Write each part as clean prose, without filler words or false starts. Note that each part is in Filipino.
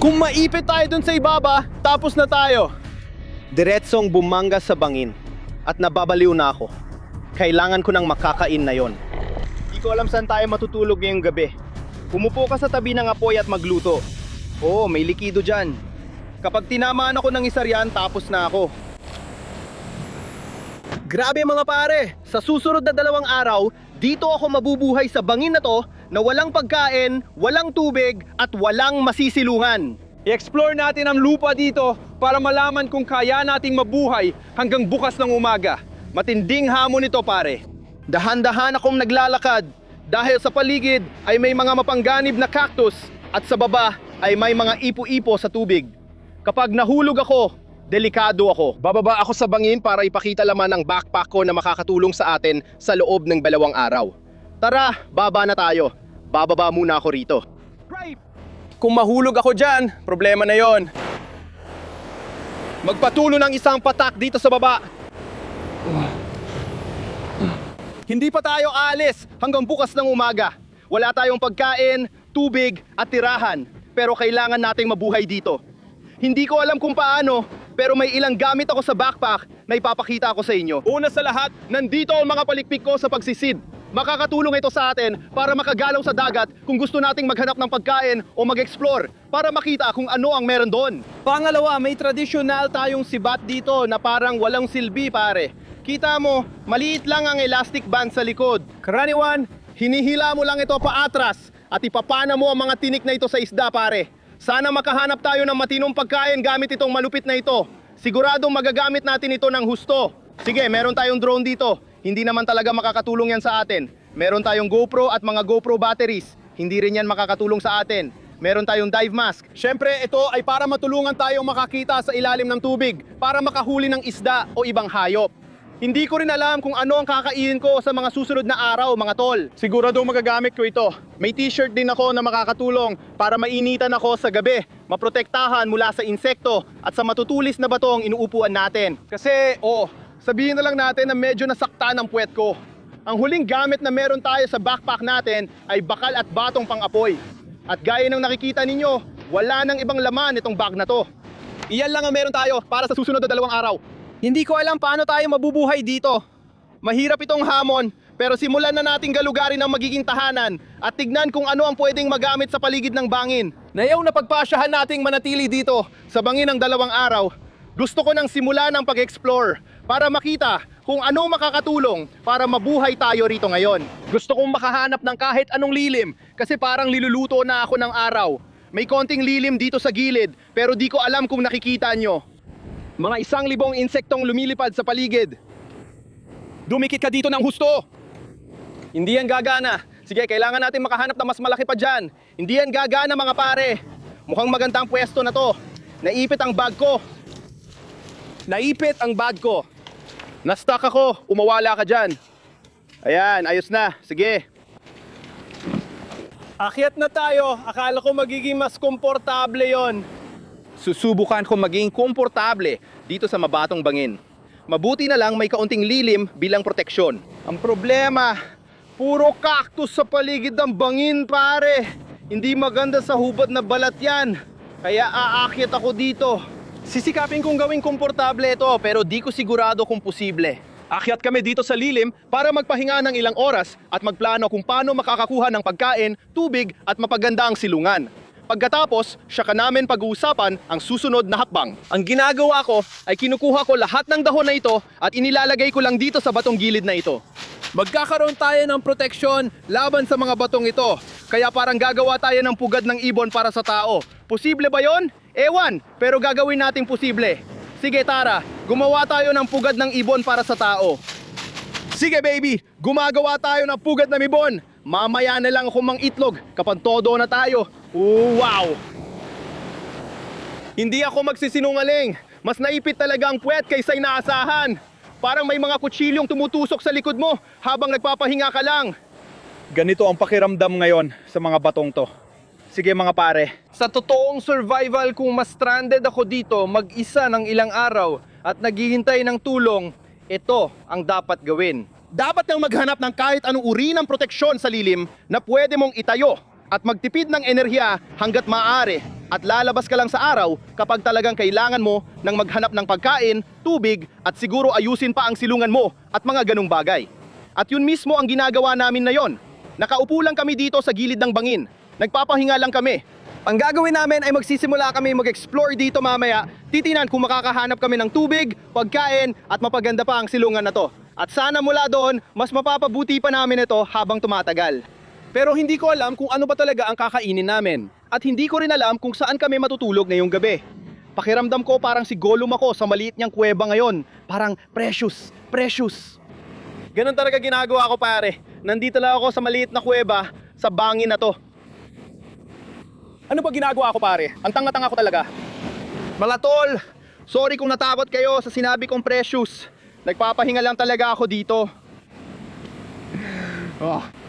Kung maipit tayo dun sa ibaba, tapos na tayo. Diretsong bumangga sa bangin at nababaliw na ako. Kailangan ko ng makakain na yon. Di ko alam saan tayo matutulog ngayong gabi. Umupo ka sa tabi ng apoy at magluto. Oo, may likido dyan. Kapag tinamaan ako ng isa riyan, tapos na ako. Grabe mga pare, sa susunod na 2 araw, dito ako mabubuhay sa bangin na to na walang pagkain, walang tubig at walang masisilungan. I-explore natin ang lupa dito para malaman kung kaya nating mabuhay hanggang bukas ng umaga. Matinding hamon ito pare. Dahan-dahan akong naglalakad dahil sa paligid ay may mga mapangganib na cactus at sa baba ay may mga ipo-ipo sa tubig. Kapag nahulog ako, delikado ako. Bababa ako sa bangin para ipakita laman ang backpack ko na makakatulong sa atin sa loob ng 2 araw. Tara, baba na tayo. Bababa muna ako rito. Kung mahulog ako dyan, problema na yon. Magpatulo ng isang patak dito sa baba. Hindi pa tayo alis hanggang bukas ng umaga. Wala tayong pagkain, tubig at tirahan. Pero kailangan nating mabuhay dito. Hindi ko alam kung paano, pero may ilang gamit ako sa backpack na ipapakita ko sa inyo. Una sa lahat, nandito ang mga palikpik ko sa pagsisid. Makakatulong ito sa atin para makagalaw sa dagat kung gusto nating maghanap ng pagkain o mag-explore para makita kung ano ang meron doon. Pangalawa, may tradisyonal tayong sibat dito na parang walang silbi pare. Kita mo, maliit lang ang elastic band sa likod. Karaniwan, hinihila mo lang ito paatras at ipapana mo ang mga tinik na ito sa isda pare. Sana makahanap tayo ng matinong pagkain gamit itong malupit na ito. Siguradong magagamit natin ito ng husto. Sige, meron tayong drone dito. Hindi naman talaga makakatulong yan sa atin. Meron tayong GoPro at mga GoPro batteries. Hindi rin yan makakatulong sa atin. Meron tayong dive mask. Siyempre, ito ay para matulungan tayong makakita sa ilalim ng tubig para makahuli ng isda o ibang hayop. Hindi ko rin alam kung ano ang kakainin ko sa mga susunod na araw, mga tol. Siguradong magagamit ko ito. May t-shirt din ako na makakatulong para mainitan ako sa gabi, maprotektahan mula sa insekto at sa matutulis na batong inuupuan natin. Kasi, sabihin na lang natin na medyo nasakta ng puwet ko. Ang huling gamit na meron tayo sa backpack natin ay bakal at batong pang-apoy. At gaya ng nakikita ninyo, wala nang ibang laman itong bag na to. Iyan lang ang meron tayo para sa susunod na 2 araw. Hindi ko alam paano tayo mabubuhay dito. Mahirap itong hamon, pero simulan na nating galugarin ang magiging tahanan at tignan kung ano ang pwedeng magamit sa paligid ng bangin. Nayaw na pagpasyahan nating manatili dito sa bangin ng 2 araw. Gusto ko nang simulan ang pag-explore para makita kung ano makakatulong para mabuhay tayo rito ngayon. Gusto kong makahanap ng kahit anong lilim kasi parang liluluto na ako ng araw. May konting lilim dito sa gilid pero di ko alam kung nakikita nyo. Mga 1,000 insektong lumilipad sa paligid. Dumikit ka dito ng husto. Hindi yan gagana. Sige, kailangan natin makahanap na mas malaki pa dyan. Hindi yan gagana mga pare. Mukhang magandang pwesto na to. Naipit ang bag ko. Naipit ang bag ko. Na-stuck ako. Umawala ka dyan. Ayan, ayos na. Sige. Akyat na tayo. Akala ko magiging mas komportable yon. Susubukan ko maging komportable dito sa mabatong bangin. Mabuti na lang may kaunting lilim bilang proteksyon. Ang problema, puro cactus sa paligid ng bangin pare. Hindi maganda sa hubad na balat yan. Kaya aakyat ako dito. Sisikapin kong gawing komportable ito pero di ko sigurado kung posible. Akyat kami dito sa lilim para magpahinga ng ilang oras at magplano kung paano makakakuha ng pagkain, tubig at mapaganda ang silungan. Pagkatapos, siya ka namin pag-uusapan ang susunod na hakbang. Ang ginagawa ko ay kinukuha ko lahat ng dahon na ito at inilalagay ko lang dito sa batong gilid na ito. Magkakaroon tayo ng proteksyon laban sa mga batong ito. Kaya parang gagawa tayo ng pugad ng ibon para sa tao. Posible ba yon? Ewan, pero gagawin nating posible. Sige tara, gumawa tayo ng pugad ng ibon para sa tao. Sige baby, gumagawa tayo ng pugad ng ibon. Mamaya na lang ako mang-itlog kapag todo na tayo. Wow! Hindi ako magsisinungaling. Mas naipit talaga ang puwet kaysa inaasahan. Parang may mga kutsilyong tumutusok sa likod mo habang nagpapahinga ka lang. Ganito ang pakiramdam ngayon sa mga batong to. Sige mga pare. Sa totoong survival kung mas stranded ako dito mag-isa ng ilang araw at naghihintay ng tulong, ito ang dapat gawin. Dapat nang maghanap ng kahit anong uri ng proteksyon sa lilim na pwede mong itayo at magtipid ng enerhiya hanggat maaari at lalabas ka lang sa araw kapag talagang kailangan mo ng maghanap ng pagkain, tubig at siguro ayusin pa ang silungan mo at mga ganong bagay. At yun mismo ang ginagawa namin na yon. Nakaupo lang kami dito sa gilid ng bangin. Nagpapahinga lang kami. Ang gagawin namin ay magsisimula kami mag-explore dito mamaya. Titinan kung makakahanap kami ng tubig, pagkain at mapaganda pa ang silungan na to. At sana mula doon, mas mapapabuti pa namin ito habang tumatagal. Pero hindi ko alam kung ano ba talaga ang kakainin namin. At hindi ko rin alam kung saan kami matutulog ngayong gabi. Pakiramdam ko parang si Gollum ako sa maliit niyang kuweba ngayon. Parang precious, precious. Ganon talaga ginagawa ko pare. Nandito lang ako sa maliit na kuweba sa bangin na to. Ano ba ginagawa ko pare? Ang tanga-tanga ko talaga. Mga tol, sorry kung natakot kayo sa sinabi kong precious. Nagpapahinga lang talaga ako dito.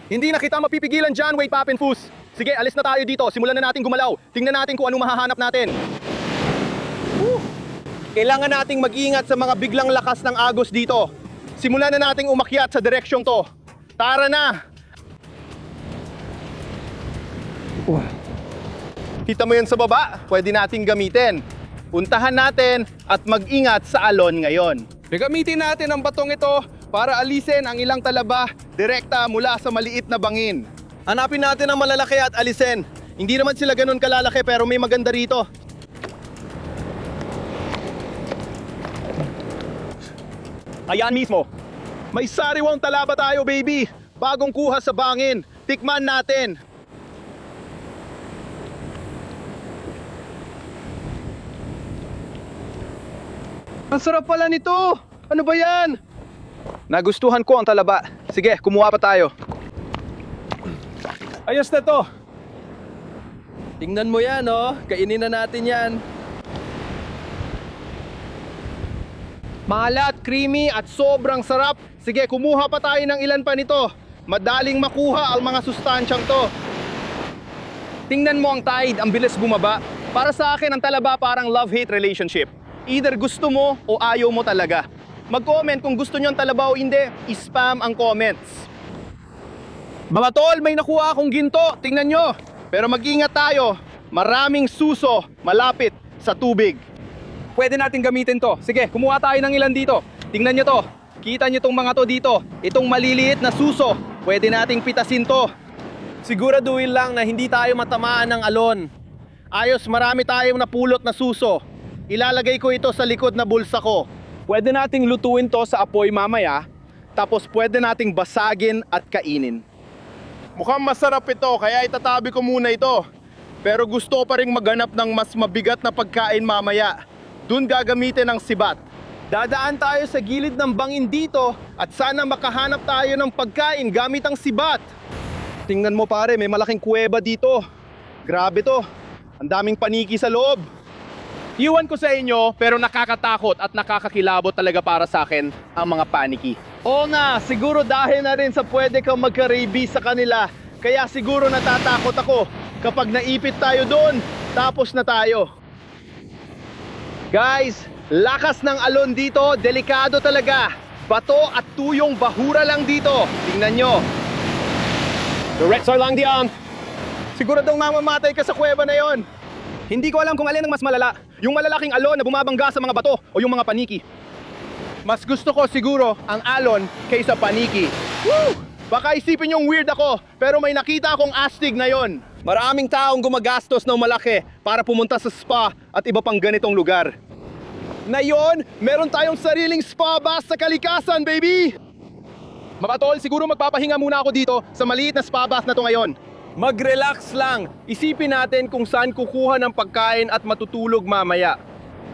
Hindi na kita mapipigilan dyan, Wade Pappenfuss. Sige, alis na tayo dito. Simulan na natin gumalaw. Tingnan natin kung anong mahahanap natin. Kailangan nating mag-ingat sa mga biglang lakas ng agos dito. Simulan na nating umakyat sa direksyong to. Tara na! Kita mo yun sa baba? Pwede nating gamitin. Puntahan natin at mag-ingat sa alon ngayon. Gagamitin natin ang batong ito para alisin ang ilang talaba direkta mula sa maliit na bangin. Hanapin natin ang malalaki at alisin. Hindi naman sila ganun kalalaki pero may maganda rito. Ayan mismo. May sariwang talaba tayo, baby. Bagong kuha sa bangin. Tikman natin. Ang sarap pala nito! Ano ba yan? Nagustuhan ko ang talaba. Sige, kumuha pa tayo. Ayos na to. Tingnan mo yan, oh. Kainin na natin yan. Maalat, creamy at sobrang sarap. Sige, kumuha pa tayo ng ilan pa nito. Madaling makuha ang mga sustansyang to. Tingnan mo ang tide, ang bilis bumaba. Para sa akin, ang talaba parang love-hate relationship. Either gusto mo o ayaw mo talaga. Mag-comment kung gusto nyo ang talaba o hindi. I-spam ang comments. Mga tol, may nakuha akong ginto. Tingnan nyo. Pero mag-ingat tayo. Maraming suso malapit sa tubig. Pwede natin gamitin to. Sige, kumuha tayo ng ilan dito. Tingnan nyo to. Kita nyo tong mga to dito. Itong maliliit na suso. Pwede nating pitasin to. Siguraduhin lang na hindi tayo matamaan ng alon. Ayos, marami tayong napulot na suso. Ilalagay ko ito sa likod na bulsa ko. Pwede nating lutuin to sa apoy mamaya. Tapos pwede nating basagin at kainin. Mukhang masarap ito, kaya itatabi ko muna ito. Pero gusto ko pa rin maghanap ng mas mabigat na pagkain mamaya. Doon gagamitin ang sibat. Dadaan tayo sa gilid ng bangin dito at sana makahanap tayo ng pagkain gamit ang sibat. Tingnan mo pare, may malaking kuweba dito. Grabe to. Ang daming paniki sa loob. Iwan ko sa inyo, pero nakakatakot at nakakakilabot talaga para sa akin ang mga paniki. Oo nga, siguro dahil na rin sa pwede kang magka-rabies sa kanila. Kaya siguro natatakot ako kapag naipit tayo doon, tapos na tayo. Guys, lakas ng alon dito, delikado talaga. Bato at tuyong bahura lang dito. Tingnan nyo. The Reds are lang diyan. Siguradong mamamatay ka sa kuweba na yon. Hindi ko alam kung alin ang mas malala. Yung malalaking alon na bumabangga sa mga bato o yung mga paniki. Mas gusto ko siguro ang alon kaysa paniki. Woo! Baka isipin yung weird ako, pero may nakita akong astig na yon. Maraming taong gumagastos ng malaki para pumunta sa spa at iba pang ganitong lugar. Ngayon, meron tayong sariling spa bath sa kalikasan, baby! Mga tol, siguro magpapahinga muna ako dito sa maliit na spa bath na to ngayon. Mag-relax lang. Isipin natin kung saan kukuha ng pagkain at matutulog mamaya.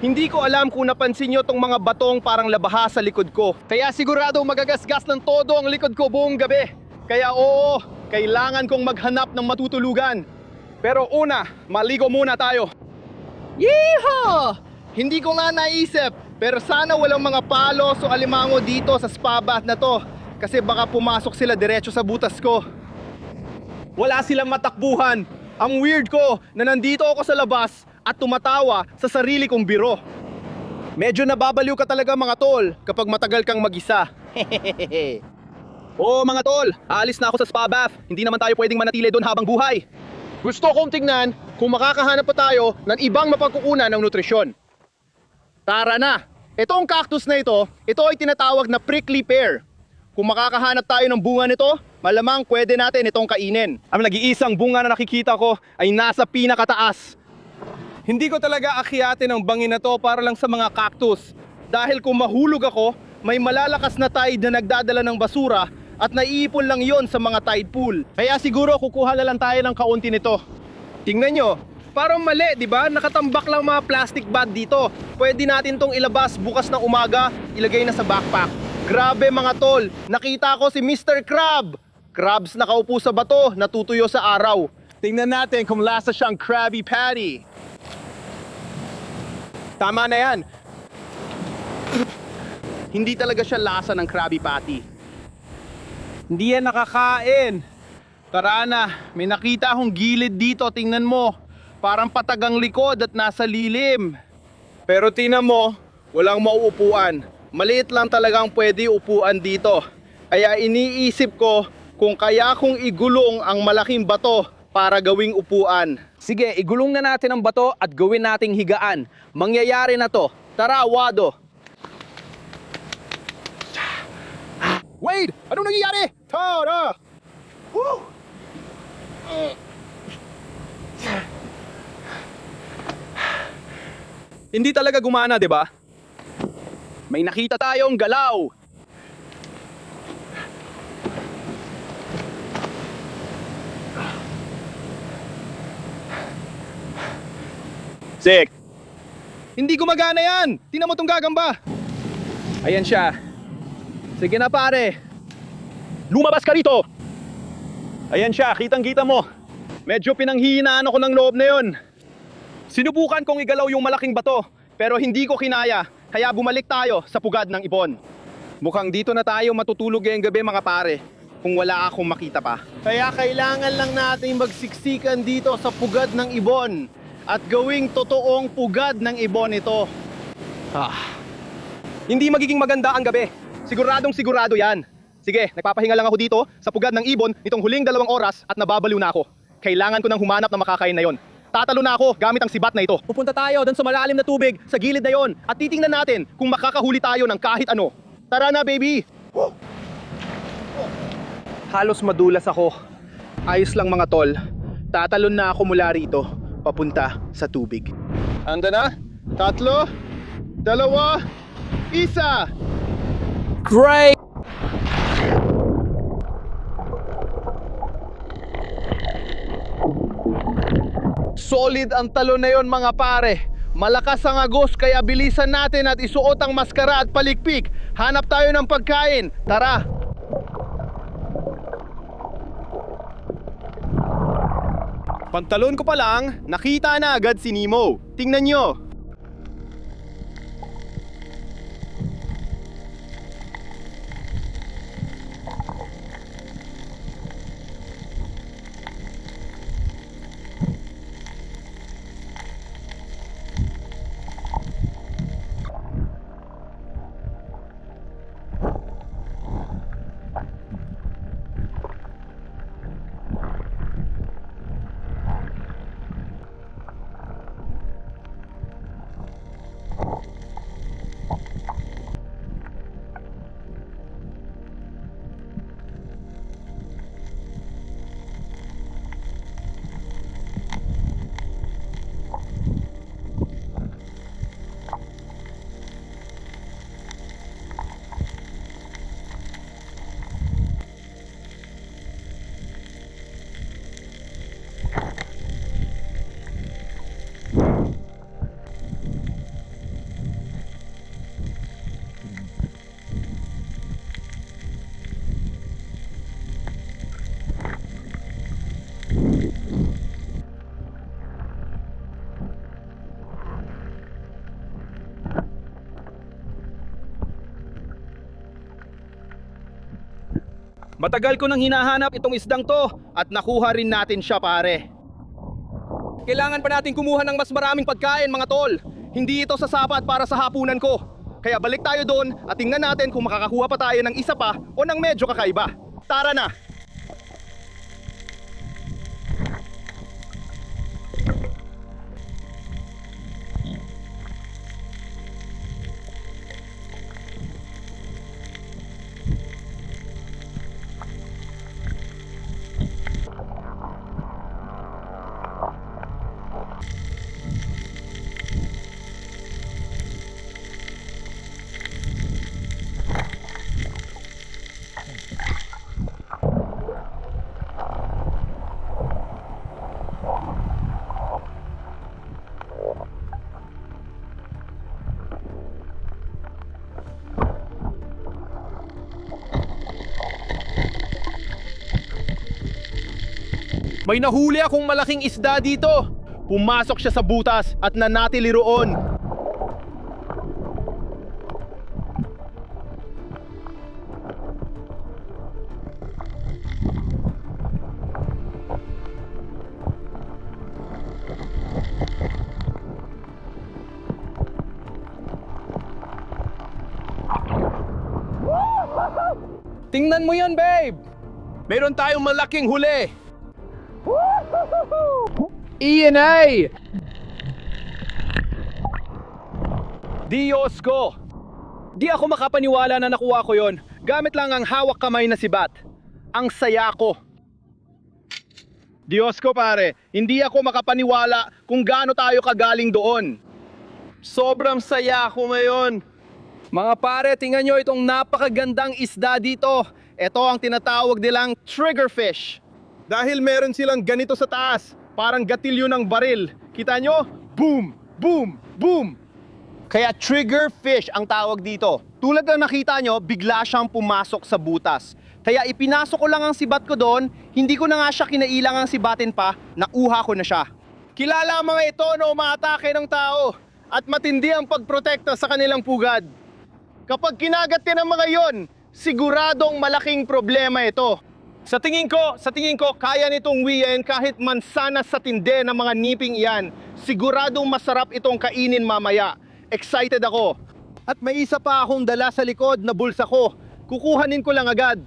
Hindi ko alam kung napansin nyo tong mga batong parang labaha sa likod ko. Kaya sigurado magagasgas ng todo ang likod ko buong gabi. Kaya oo, kailangan kong maghanap ng matutulugan. Pero una, maligo muna tayo. Yeehaw! Hindi ko nga naisip, pero sana walang mga palos o alimango dito sa spa bath na to. Kasi baka pumasok sila diretso sa butas ko. Wala silang matakbuhan. Ang weird ko na nandito ako sa labas at tumatawa sa sarili kong biro. Medyo nababaliw ka talaga mga tol kapag matagal kang mag-isa. Oo mga tol, aalis na ako sa spa bath. Hindi naman tayo pwedeng manatili doon habang buhay. Gusto kong tingnan kung makakahanap pa tayo ng ibang mapagkukunan ng nutrisyon. Tara na! Itong cactus na ito ay tinatawag na prickly pear. Kung makakahanap tayo ng bunga nito, malamang pwede natin itong kainin. Ang nag-iisang bunga na nakikita ko ay nasa pinakataas. Hindi ko talaga akyatin ang bangin na to para lang sa mga cactus. Dahil kung mahulog ako, may malalakas na tide na nagdadala ng basura at naiipon lang yon sa mga tide pool. Kaya siguro kukuha na lang tayo ng kaunti nito. Tingnan nyo, parang mali, di ba? Nakatambak lang mga plastic bag dito. Pwede natin tong ilabas bukas ng umaga, ilagay na sa backpack. Grabe mga tol, nakita ko si Mr. Crab. Crabs nakaupo sa bato, natutuyo sa araw. Tingnan natin kung lasa siyang Krabby Patty. Tama na yan. Hindi talaga siya lasa ng Krabby Patty. Hindi yan nakakain. Tara na, may nakita akong gilid dito, tingnan mo. Parang patagang likod at nasa lilim. Pero tingnan mo, walang mauupuan. Maliit lang talagang pwede upuan dito. Kaya iniisip ko kung kaya kong igulong ang malaking bato para gawing upuan. Sige, igulong na natin ang bato at gawin nating higaan. Mangyayari na to. Tara, Wado. Wade! Anong nangyayari? Tara! Woo! Hindi talaga gumana, di ba? May nakita tayong galaw. Sick. Hindi gumagana yan. Tingnan mo tong gagamba. Ayan siya. Sige na pare. Lumabas ka rito. Ayan siya, kitang-kita mo. Medyo pinanghihinaan ako ng loob na yun. Sinubukan kong igalaw yung malaking bato, pero hindi ko kinaya. Kaya bumalik tayo sa pugad ng ibon. Mukhang dito na tayo matutulog ngayong gabi mga pare, kung wala akong makita pa. Kaya kailangan lang natin magsiksikan dito sa pugad ng ibon at gawing totoong pugad ng ibon ito. Hindi magiging maganda ang gabi. Siguradong sigurado yan. Sige, nagpapahinga lang ako dito sa pugad ng ibon nitong huling 2 oras at nababaliw na ako. Kailangan ko nang humanap ng makakain na yon. Tatalo na ako gamit ang sibat na ito. Pupunta tayo doon sa malalim na tubig, sa gilid na yon, at titingnan natin kung makakahuli tayo ng kahit ano. Tara na, baby! Halos madulas ako. Ayos lang mga tol. Tatalon na ako mula rito, papunta sa tubig. Anda na? 3, 2, 1. Great! Solid ang talon na yon mga pare. Malakas ang agos kaya bilisan natin at isuot ang maskara at palikpik. Hanap tayo ng pagkain. Tara! Pantalon ko pa lang, nakita na agad si Nemo. Tingnan nyo. Matagal ko nang hinahanap itong isdang to at nakuha rin natin siya pare. Kailangan pa natin kumuha ng mas maraming pagkain mga tol. Hindi ito sasapat para sa hapunan ko. Kaya balik tayo doon at tingnan natin kung makakakuha pa tayo ng isa pa o ng medyo kakaiba. Tara na! May nahuli akong malaking isda dito. Pumasok siya sa butas at nanatili roon. Tingnan mo yan, babe! Meron tayong malaking huli! Iyan ay! Diyos ko! Di ako makapaniwala na nakuha ko yon. Gamit lang ang hawak kamay na sibat. Ang saya ko. Diyos ko pare, hindi ako makapaniwala kung gaano tayo kagaling doon. Sobrang saya ko ngayon. Mga pare, tingnan nyo itong napakagandang isda dito. Ito ang tinatawag nilang triggerfish. Dahil meron silang ganito sa taas, parang gatilyo ng baril. Kita nyo? Boom! Boom! Boom! Kaya triggerfish ang tawag dito. Tulad ng nakita nyo, bigla siyang pumasok sa butas. Kaya ipinasok ko lang ang sibat ko doon, hindi ko na nga siya kinailang ang sibatin pa, nauha ko na siya. Kilala ang mga ito na umaatake ng tao at matindi ang pagprotekta sa kanilang pugad. Kapag kinagat ka ng mga yon, siguradong malaking problema ito. Sa tingin ko, kaya nitong wiyen kahit mansanas sa tinde ng mga niping iyan. Siguradong masarap itong kainin mamaya. Excited ako. At may isa pa akong dala sa likod na bulsa ko. Kukuhanin ko lang agad.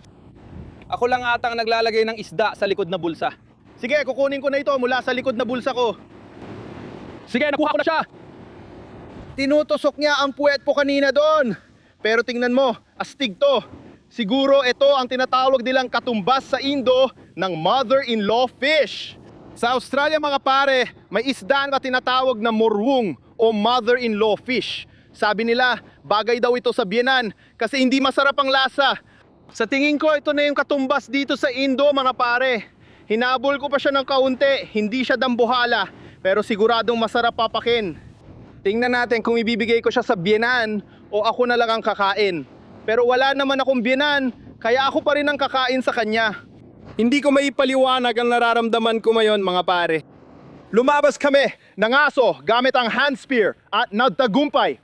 Ako lang atang naglalagay ng isda sa likod na bulsa. Sige, kukunin ko na ito mula sa likod na bulsa ko. Sige, nakuha ko na siya. Tinutusok niya ang puwet po kanina doon. Pero tingnan mo, astig to. Siguro ito ang tinatawag nilang katumbas sa Indo ng mother-in-law fish. Sa Australia mga pare, may isda na tinatawag na morwong o mother-in-law fish. Sabi nila, bagay daw ito sa biyenan kasi hindi masarap ang lasa. Sa tingin ko, ito na yung katumbas dito sa Indo mga pare. Hinabol ko pa siya ng kaunti, hindi siya dambuhala, pero siguradong masarap papakin. Tingnan natin kung ibibigay ko siya sa biyenan o ako na lang ang kakain. Pero wala naman akong biyenan, kaya ako pa rin ang kakain sa kanya. Hindi ko maipaliwanag ang nararamdaman ko ngayon mga pare. Lumabas kami ng aso gamit ang hand spear at nagtagumpay.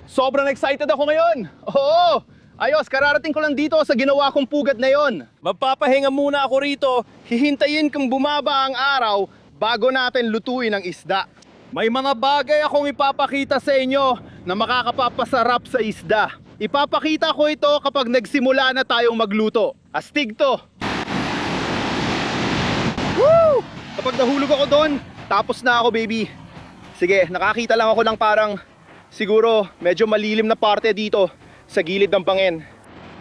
Sobrang excited ako ngayon. Oo, ayos, kararating ko lang dito sa ginawa kong pugad na yon. Magpapahinga muna ako rito, hihintayin kung bumaba ang araw bago natin lutuin ang isda. May mga bagay akong ipapakita sa inyo na makakapapasarap sa isda. Ipapakita ko ito kapag nagsimula na tayong magluto. Astig to! Woo! Kapag nahulog ako doon, tapos na ako baby. Sige, nakakita lang ako ng parang siguro medyo malilim na parte dito sa gilid ng bangin.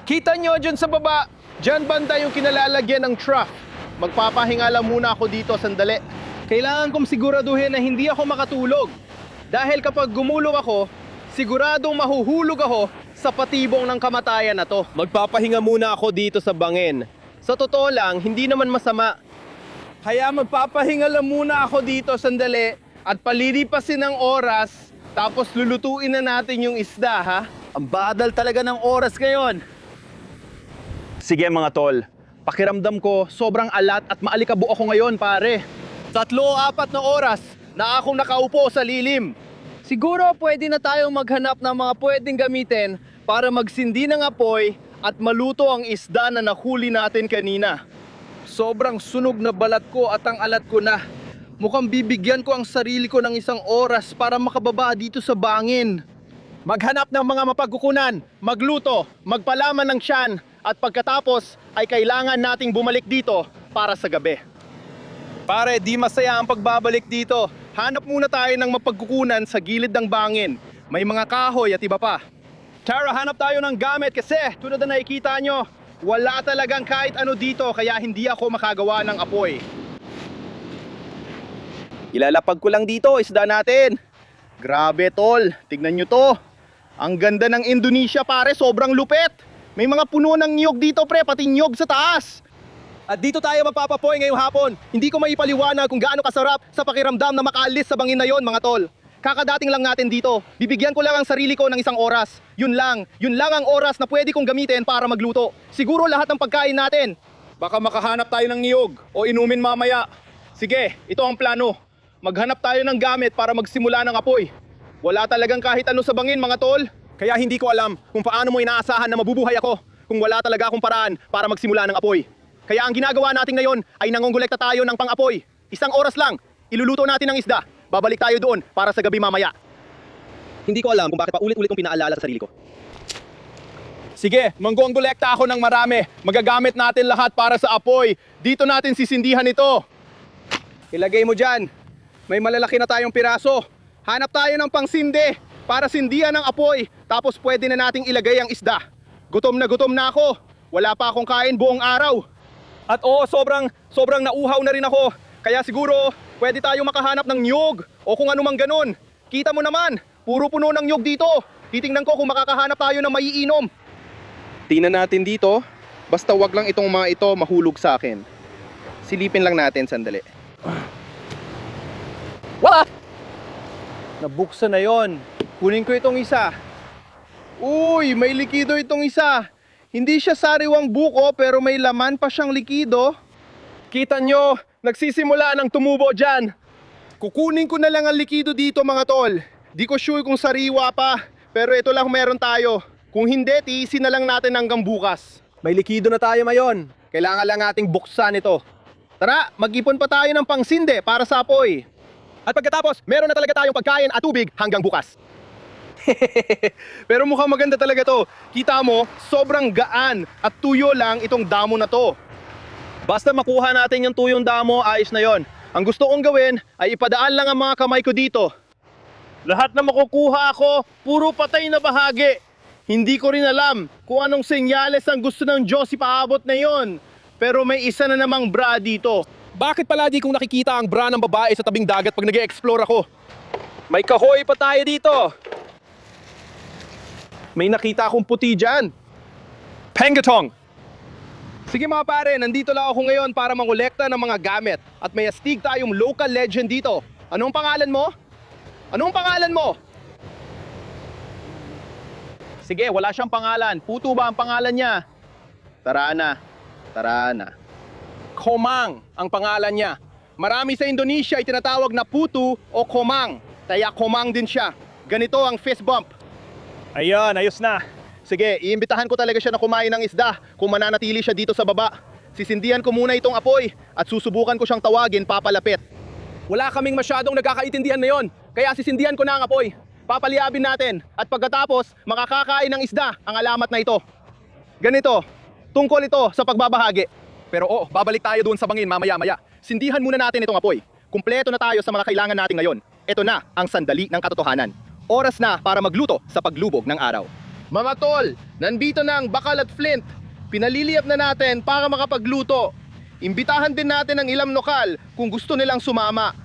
Kita nyo dyan sa baba, dyan banda yung kinalalagyan ng trough. Magpapahinga lang muna ako dito sandali. Kailangan kong siguraduhin na hindi ako makatulog. Dahil kapag gumulong ako, siguradong mahuhulog ako sa patibong ng kamatayan na to. Magpapahinga muna ako dito sa bangin. Sa totoo lang, hindi naman masama. Kaya magpapahinga lang muna ako dito sandali at palilipasin ng oras, tapos lulutuin na natin yung isda ha. Ang badal talaga ng oras ngayon. Sige mga tol, pakiramdam ko sobrang alat at maalikabok ako ngayon pare. 3-4 na oras na akong nakaupo sa lilim. Siguro pwede na tayong maghanap ng mga pwedeng gamitin para magsindi ng apoy at maluto ang isda na nahuli natin kanina. Sobrang sunog na balat ko at ang alat ko na. Mukhang bibigyan ko ang sarili ko ng 1 oras para makababa dito sa bangin. Maghanap ng mga mapagkukunan, magluto, magpalaman ng tiyan at pagkatapos ay kailangan nating bumalik dito para sa gabi. Pare, di masaya ang pagbabalik dito. Hanap muna tayo ng mapagkukunan sa gilid ng bangin. May mga kahoy at iba pa. Tara, hanap tayo ng gamit kasi tulad na nakikita nyo, wala talagang kahit ano dito kaya hindi ako makagawa ng apoy. Ilalapag ko lang dito, isda natin. Grabe tol, tignan nyo to. Ang ganda ng Indonesia pare, sobrang lupit. May mga puno ng niyog dito pre, pati niyog sa taas. At dito tayo mapapapoy ngayong hapon. Hindi ko maipaliwanag kung gaano kasarap sa pakiramdam na makaalis sa bangin na yon mga tol. Kakadating lang natin dito. Bibigyan ko lang ang sarili ko ng 1 oras. Yun lang ang oras na pwede kong gamitin para magluto. Siguro lahat ng pagkain natin. Baka makahanap tayo ng niyog o inumin mamaya. Sige, ito ang plano. Maghanap tayo ng gamit para magsimula ng apoy. Wala talagang kahit ano sa bangin, mga tol. Kaya hindi ko alam kung paano mo inaasahan na mabubuhay ako kung wala talaga akong paraan para magsimula ng apoy. Kaya ang ginagawa natin ngayon ay nangongolekta tayo ng pang-apoy. 1 oras lang, iluluto natin ng isda. Babalik tayo doon para sa gabi mamaya. Hindi ko alam kung bakit pa ulit-ulit kong pinaalala sa sarili ko. Sige, manggongolekta ako ng marami. Magagamit natin lahat para sa apoy. Dito natin sisindihan ito. Ilagay mo dyan. May malalaki na tayong piraso. Hanap tayo ng pangsindi para sindihan ng apoy. Tapos pwede na nating ilagay ang isda. Gutom na ako. Wala pa akong kain buong araw. At oo, sobrang nauhaw na rin ako. Kaya siguro, pwede tayong makahanap ng niyog o kung anumang ganun. Kita mo naman, puro puno ng niyog dito. Titingnan ko kung makakahanap tayo ng maiinom. Tingnan natin dito. Basta wag lang itong mga ito mahulog sa akin. Silipin lang natin sandali. Wala! Nabuksan na yon. Kunin ko itong isa. Uy, may likido itong isa. Hindi siya sariwang buko pero may laman pa siyang likido. Kita nyo, nagsisimula ng tumubo dyan. Kukunin ko na lang ang likido dito, mga tol. Di ko sure kung sariwa pa, pero ito lang meron tayo. Kung hindi, tiisin na lang natin hanggang bukas. May likido na tayo ngayon. Kailangan lang nating buksan ito. Tara, mag-ipon pa tayo ng pangsinde para sa apoy. At pagkatapos, meron na talaga tayong pagkain at tubig hanggang bukas. Pero mukhang maganda talaga to. Kita mo, sobrang gaan at tuyo lang itong damo na to. Basta makuha natin yung tuyong damo, ayos na yon. Ang gusto kong gawin ay ipadaan lang ang mga kamay ko dito. Lahat na makukuha ako, puro patay na bahagi. Hindi ko rin alam kung anong senyales ang gusto ng Diyos ipaabot na yon. Pero may isa na namang bra dito. Bakit palagi kong nakikita ang bra ng babae sa tabing dagat pag nag-e-explore ako? May kahoy pa tayo dito. May nakita akong puti dyan. Pengatong! Sige mga pare, nandito lang ako ngayon para mangolekta ng mga gamit. At may astig tayong local legend dito. Anong pangalan mo? Anong pangalan mo? Sige, wala siyang pangalan. Puto ba ang pangalan niya? Tara na. Komang ang pangalan niya. Marami sa Indonesia ay tinatawag na putu o komang. Kaya komang din siya. Ganito ang fist bump. Ayan, ayos na. Sige, iimbitahan ko talaga siya na kumain ng isda kung mananatili siya dito sa baba. Sisindihan ko muna itong apoy at susubukan ko siyang tawagin papalapit. Wala kaming masyadong nagkakaintindihan na yon, kaya sisindihan ko na ang apoy. Papaliyabin natin at pagkatapos makakakain ng isda ang alamat na ito. Ganito, tungkol ito sa pagbabahagi. Pero oo, babalik tayo doon sa bangin mamaya-maya. Sindihan muna natin itong apoy. Kumpleto na tayo sa mga kailangan natin ngayon. Ito na ang sandali ng katotohanan. Oras na para magluto sa paglubog ng araw. Mga tol, nandito na ang bakal at flint. Pinaliliyap na natin para makapagluto. Imbitahan din natin ang ilang lokal kung gusto nilang sumama.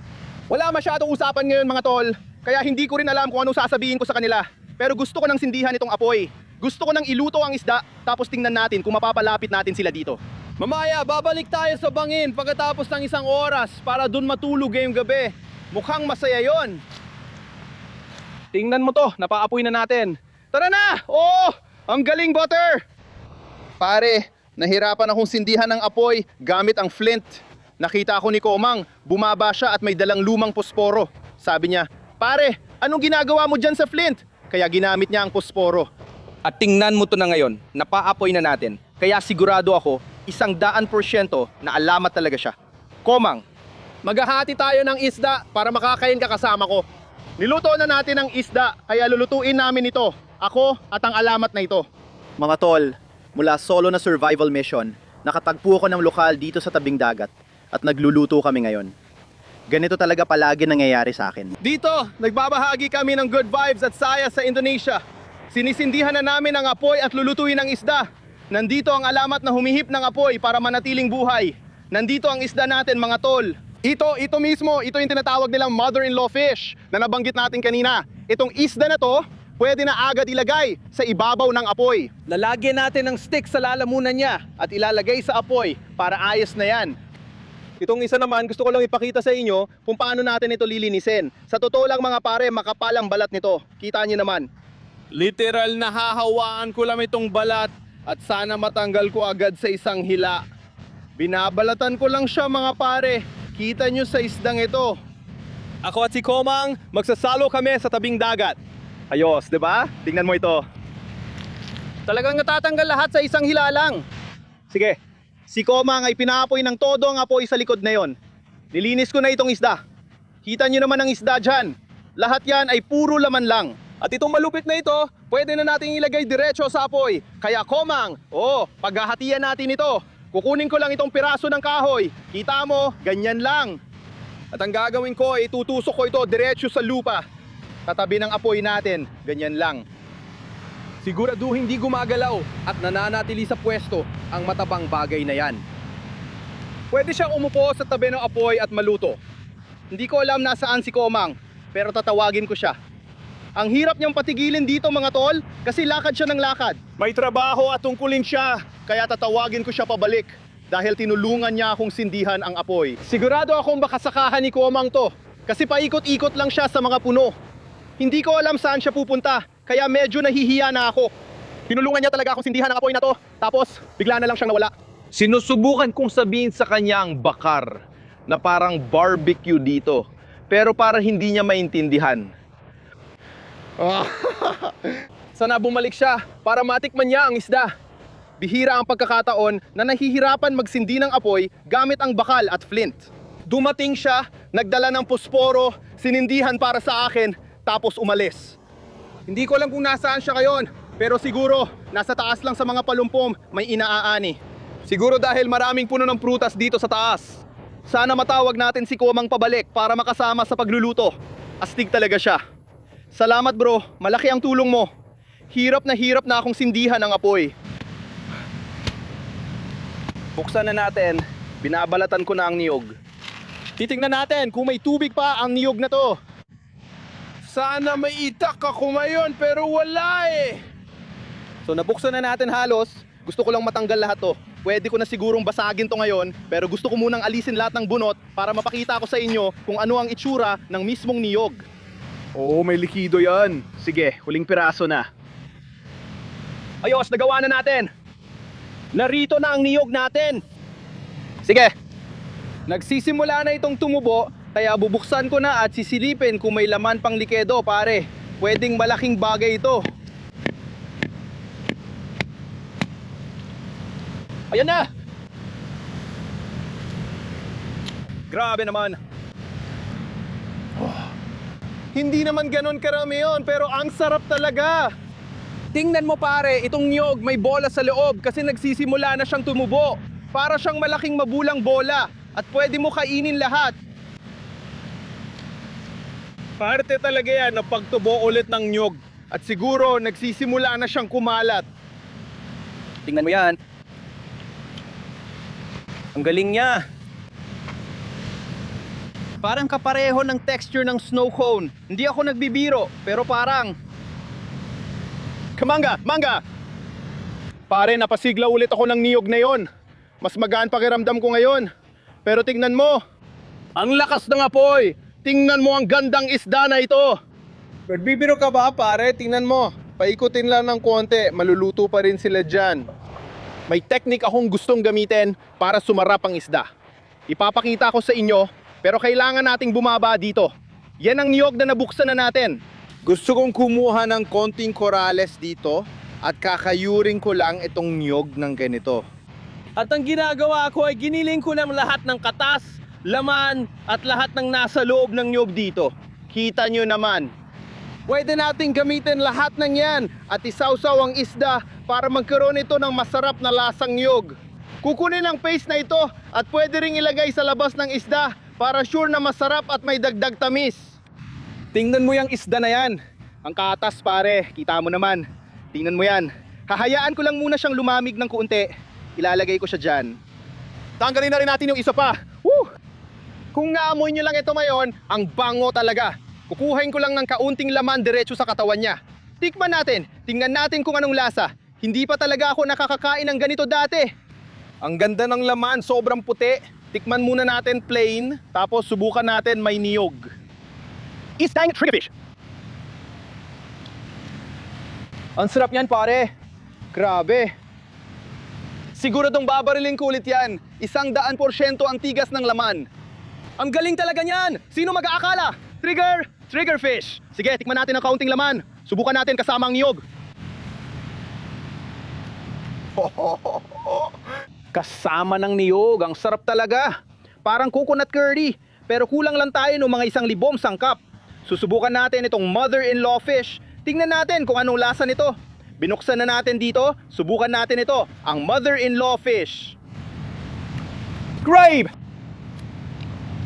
Wala masyadong usapan ngayon mga tol, kaya hindi ko rin alam kung anong sasabihin ko sa kanila. Pero gusto ko nang sindihan itong apoy. Gusto ko nang iluto ang isda, tapos tingnan natin kung mapapalapit natin sila dito. Mamaya, babalik tayo sa bangin pagkatapos ng 1 oras para dun matulog ngayong gabi. Mukhang masaya yon. Tingnan mo to, napaapoy na natin. Tara na! Oh! Ang galing, Butter! Pare, nahirapan akong sindihan ng apoy gamit ang flint. Nakita ko ni Komang, bumaba siya at may dalang lumang posporo. Sabi niya, pare, anong ginagawa mo dyan sa flint? Kaya ginamit niya ang posporo. At tingnan mo to na ngayon, napaapoy na natin. Kaya sigurado ako, 100% na alamat talaga siya. Komang, maghahati tayo ng isda para makakain ka kasama ko. Niluto na natin ang isda, kaya lulutuin namin ito. Ako at ang alamat na ito. Mga tol, mula solo na survival mission, nakatagpo ko ng lokal dito sa tabing dagat at nagluluto kami ngayon. Ganito talaga palagi nangyayari sa akin. Dito, nagbabahagi kami ng good vibes at saya sa Indonesia. Sinisindihan na namin ang apoy at lulutuin ang isda. Nandito ang alamat na humihip ng apoy para manatiling buhay. Nandito ang isda natin mga tol. Ito mismo, ito yung tinatawag nilang mother-in-law fish na nabanggit natin kanina. Itong isda na to, pwede na agad ilagay sa ibabaw ng apoy. Lalagyan natin ng stick sa lalamunan niya at ilalagay sa apoy para ayos na yan. Itong isa naman, gusto ko lang ipakita sa inyo kung paano natin ito lilinisin. Sa totoo lang mga pare, makapal ang balat nito. Kita niyo naman. Literal na hahawaan ko lang itong balat at sana matanggal ko agad sa isang hila. Binabalatan ko lang siya mga pare. Kita nyo sa isdang ito. Ako at si Komang, magsasalo kami sa tabing dagat. Ayos, di ba? Tingnan mo ito. Talagang natatanggal lahat sa isang hilalang. Sige, si Komang ay pinaapoy ng todo ang apoy sa likod na yon. Nilinis ko na itong isda. Kita nyo naman ang isda dyan. Lahat yan ay puro laman lang. At itong malupit na ito, pwede na nating ilagay diretso sa apoy. Kaya Komang, paghahatian natin ito. Kukunin ko lang itong piraso ng kahoy. Kita mo, ganyan lang. At ang gagawin ko ay tutusok ko ito diretso sa lupa. Tatabi ng apoy natin, ganyan lang. Sigurado hindi gumagalaw at nananatili sa pwesto ang matabang bagay na yan. Pwede siyang umupo sa tabi ng apoy at maluto. Hindi ko alam nasaan si Komang, pero tatawagin ko siya. Ang hirap niyang patigilin dito mga tol, kasi lakad siya ng lakad. May trabaho at tungkulin siya, kaya tatawagin ko siya pabalik. Dahil tinulungan niya akong sindihan ang apoy. Sigurado akong makasakahan ni Komang to, kasi paikot-ikot lang siya sa mga puno. Hindi ko alam saan siya pupunta, kaya medyo nahihiya na ako. Tinulungan niya talaga akong sindihan ang apoy na to, tapos bigla na lang siyang nawala. Sinusubukan kong sabihin sa kanya ang bakar, na parang barbecue dito, pero para hindi niya maintindihan. Sana bumalik siya para matikman niya ang isda. Bihira ang pagkakataon na nahihirapan magsindi ng apoy gamit ang bakal at flint. Dumating siya, nagdala ng posporo, sinindihan para sa akin, tapos umalis. Hindi ko alam kung nasaan siya ngayon, pero siguro nasa taas lang sa mga palumpom may inaaani. Siguro dahil maraming puno ng prutas dito sa taas. Sana matawag natin si Komang pabalik para makasama sa pagluluto. Astig talaga siya. Salamat bro, malaki ang tulong mo. Hirap na akong sindihan ang apoy. Buksan na natin, binabalatan ko na ang niyog. Titingnan natin kung may tubig pa ang niyog na to. Sana may itak ako ngayon pero wala eh. So nabuksan na natin halos, gusto ko lang matanggal lahat to. Pwede ko na sigurong basagin to ngayon, pero gusto ko munang alisin lahat ng bunot para mapakita ko sa inyo kung ano ang itsura ng mismong niyog. Oo, may likido yan. Sige, huling piraso na. Ayos, nagawa na natin. Narito na ang niyog natin. Sige. Nagsisimula na itong tumubo, kaya bubuksan ko na at sisilipin kung may laman pang likedo, pare. Pwedeng malaking bagay ito. Ayan na! Grabe naman. Hindi naman ganon karami yun, pero ang sarap talaga. Tingnan mo pare, itong niyog may bola sa loob kasi nagsisimula na siyang tumubo. Para siyang malaking mabulang bola at pwede mo kainin lahat. Parte talaga yan na pagtubo ulit ng niyog at siguro nagsisimula na siyang kumalat. Tingnan mo yan. Ang galing niya. Parang kapareho ng texture ng snow cone. Hindi ako nagbibiro, pero parang... Kamanga! Manga! Pare, napasigla ulit ako ng niyog na yon. Mas magaan pakiramdam ko ngayon. Pero tingnan mo. Ang lakas ng apoy. Tingnan mo ang gandang isda na ito. Nagbibiro ka ba, pare? Tingnan mo. Paikutin lang ng konti. Maluluto pa rin sila dyan. May technique akong gustong gamitin para sumarap ang isda. Ipapakita ko sa inyo, pero kailangan nating bumaba dito. Yan ang niyog na nabuksan na natin. Gusto kong kumuha ng konting korales dito at kakayurin ko lang itong niyog ng ganito. At ang ginagawa ko ay giniling ko ng lahat ng katas, laman at lahat ng nasa loob ng niyog dito. Kita nyo naman. Pwede nating gamitin lahat ng yan at isawsaw ang isda para magkaroon ito ng masarap na lasang niyog. Kukunin ang paste na ito at pwede ring ilagay sa labas ng isda para sure na masarap at may dagdag tamis. Tingnan mo yung isda na yan. Ang katas pare, kita mo naman. Tingnan mo yan. Hahayaan ko lang muna siyang lumamig ng kuunti. Ilalagay ko siya dyan. Tanggalin na rin natin yung isa pa. Woo! Kung naamoy nyo lang ito ngayon, ang bango talaga. Kukuhain ko lang ng kaunting laman diretso sa katawan niya. Tikman natin, tingnan natin kung anong lasa. Hindi pa talaga ako nakakakain ng ganito dati. Ang ganda ng laman, sobrang puti. Tikman muna natin plain, tapos subukan natin may niyog. Isdang triggerfish. Ang sarap niyan pare. Grabe. Siguradong babarilin ko ulit yan. 100% ang tigas ng laman. Ang galing talaga niyan! Sino mag-aakala? Triggerfish! Sige, tikman natin ang kaunting laman. Subukan natin kasama ang niyog. Kasama ng niyog, ang sarap talaga. Parang coconut curry, pero kulang lang tayo ng mga 1,000 sangkap. Susubukan natin itong mother-in-law fish. Tingnan natin kung anong lasa nito. Binuksan na natin dito, subukan natin ito, ang mother-in-law fish. Grabe!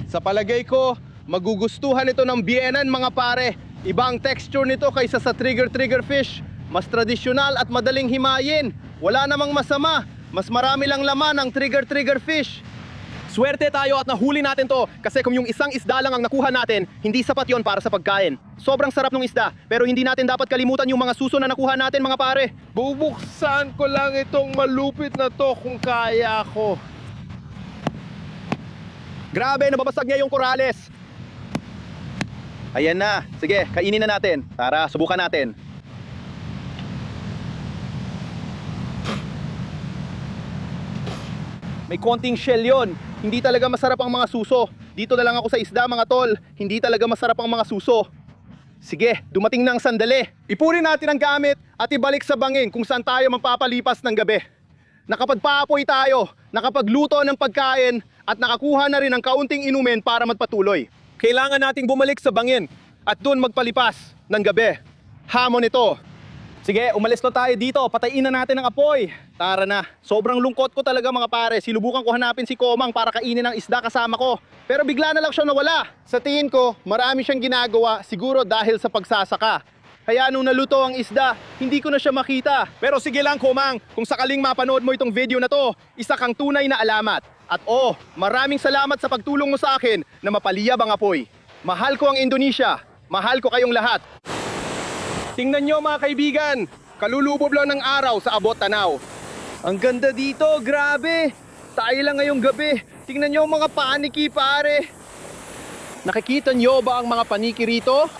Sa palagay ko, magugustuhan ito ng biyenan mga pare. Ibang texture nito kaysa sa trigger fish. Mas tradisyonal at madaling himayin. Wala namang masama. Mas marami lang laman ang trigger fish. Swerte tayo at nahuli natin to kasi kung yung isang isda lang ang nakuha natin, hindi sapat yon para sa pagkain. Sobrang sarap ng isda, pero hindi natin dapat kalimutan yung mga suso na nakuha natin mga pare. Bubuksan ko lang itong malupit na to kung kaya ko. Grabe, nababasag niya yung korales. Ayan na. Sige, kainin na natin. Tara, subukan natin. May konting shell yon. Hindi talaga masarap ang mga suso. Dito na lang ako sa isda mga tol. Hindi talaga masarap ang mga suso. Sige, dumating na ang sandali. Ipunin natin ang gamit at ibalik sa bangin kung saan tayo magpapalipas ng gabi. Nakapagpaapoy tayo, nakapagluto ng pagkain at nakakuha na rin ng kaunting inumin para magpatuloy. Kailangan nating bumalik sa bangin at doon magpalipas ng gabi. Hamon ito. Sige, umalis na tayo dito. Patayin na natin ang apoy. Tara na. Sobrang lungkot ko talaga mga pare. Silubukan ko hanapin si Komang para kainin ang isda kasama ko. Pero bigla na lang siya nawala. Sa tingin ko, marami siyang ginagawa siguro dahil sa pagsasaka. Kaya nung naluto ang isda, hindi ko na siya makita. Pero sige lang Komang, kung sakaling mapanood mo itong video na to, isa kang tunay na alamat. At maraming salamat sa pagtulong mo sa akin na mapaliyab ang apoy. Mahal ko ang Indonesia. Mahal ko kayong lahat. Tingnan nyo mga kaibigan, kalulubob lang ng araw sa abot tanaw. Ang ganda dito, grabe. Tayo lang ngayong gabi. Tingnan nyo mga paniki pare. Nakikita nyo ba ang mga paniki rito?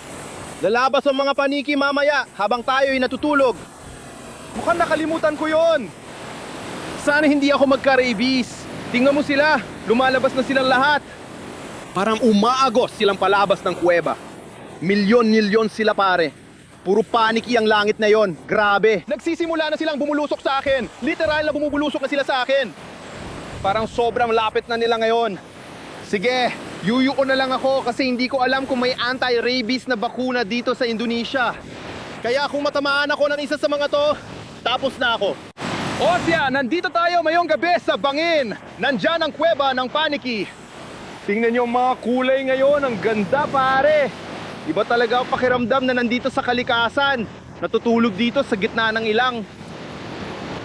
Lalabas ang mga paniki mamaya habang tayo'y natutulog. Mukhang nakalimutan ko yon. Sana hindi ako magka-rabies. Tingnan mo sila, lumalabas na silang lahat. Parang umaagos silang palabas ng kuweba. Milyon sila pare. Puro paniki ang langit na yon. Grabe. Nagsisimula na silang bumulusok sa akin. Literal na bumubulusok na sila sa akin. Parang sobrang lapit na nila ngayon. Sige, yuyuko na lang ako kasi hindi ko alam kung may anti-rabies na bakuna dito sa Indonesia. Kaya kung matamaan ako ng isa sa mga to, tapos na ako. Osya, nandito tayo mayong gabi sa bangin. Nandyan ang kuweba ng paniki. Tingnan niyo mga kulay ngayon. Ang ganda pare. Iba talaga ang pakiramdam na nandito sa kalikasan. Natutulog dito sa gitna ng ilang.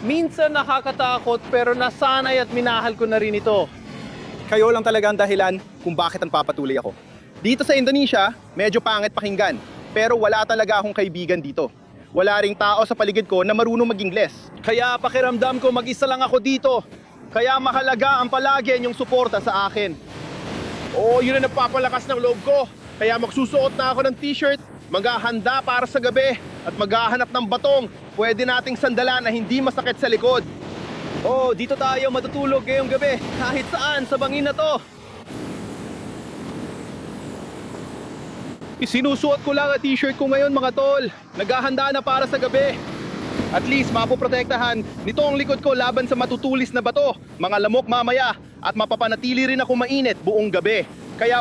Minsan nakakatakot pero nasanay at minahal ko na rin ito. Kayo lang talaga ang dahilan kung bakit ang papatuloy ako. Dito sa Indonesia, medyo pangit pakinggan. Pero wala talaga akong kaibigan dito. Wala ring tao sa paligid ko na marunong mag-Ingles. Kaya pakiramdam ko mag-isa lang ako dito. Kaya mahalaga ang palagi yung suporta sa akin. Yun ang nagpapalakas ng loob ko. Kaya magsusuot na ako ng t-shirt, maghahanda para sa gabi, at maghahanap ng batong pwede nating sandalan na hindi masakit sa likod. Dito tayo matutulog ngayong gabi, kahit saan sa bangin na to. Isinusuot ko lang ang t-shirt ko ngayon mga tol. Naghahanda na para sa gabi. At least mapoprotektahan nito ang likod ko laban sa matutulis na bato, mga lamok mamaya, at mapapanatili rin ako mainit buong gabi. Kaya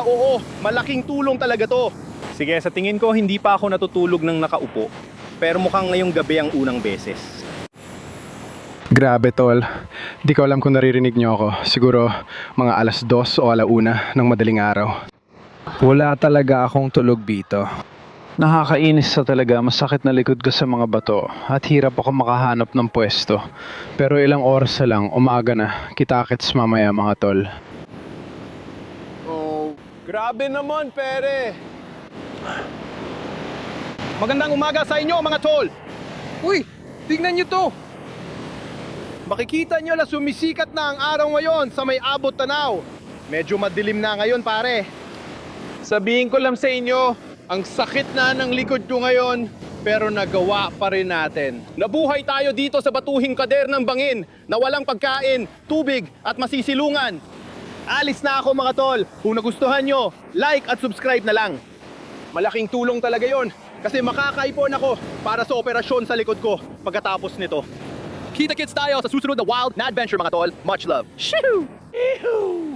malaking tulong talaga to. Sige, sa tingin ko hindi pa ako natutulog ng nakaupo. Pero mukhang ngayong gabi ang unang beses. Grabe tol, di ko alam kung naririnig nyo ako. Siguro mga 2:00 o 1:00 ng madaling araw. Wala talaga akong tulog dito. Nakakainis sa talaga, masakit na likod ko sa mga bato at hirap ako makahanap ng pwesto. Pero ilang oras na lang, umaga na, kita-kits mamaya mga tol. Grabe naman, pere. Magandang umaga sa inyo mga tol. Uy, tingnan nyo to. Makikita nyo na sumisikat na ang araw ngayon sa may abot tanaw. Medyo madilim na ngayon pare. Sabihin ko lang sa inyo, ang sakit na ng likod ko ngayon. pero nagawa pa rin natin. Nabuhay tayo dito sa batuhing kader ng bangin na walang pagkain, tubig at masisilungan. Alis na ako mga tol. Kung nagustuhan nyo, like at subscribe na lang. Malaking tulong talaga yon kasi makakaipon ako para sa operasyon sa likod ko pagkatapos nito. Kita-kits tayo sa susunod na wild na adventure mga tol. Much love. Shoo! Ihoo!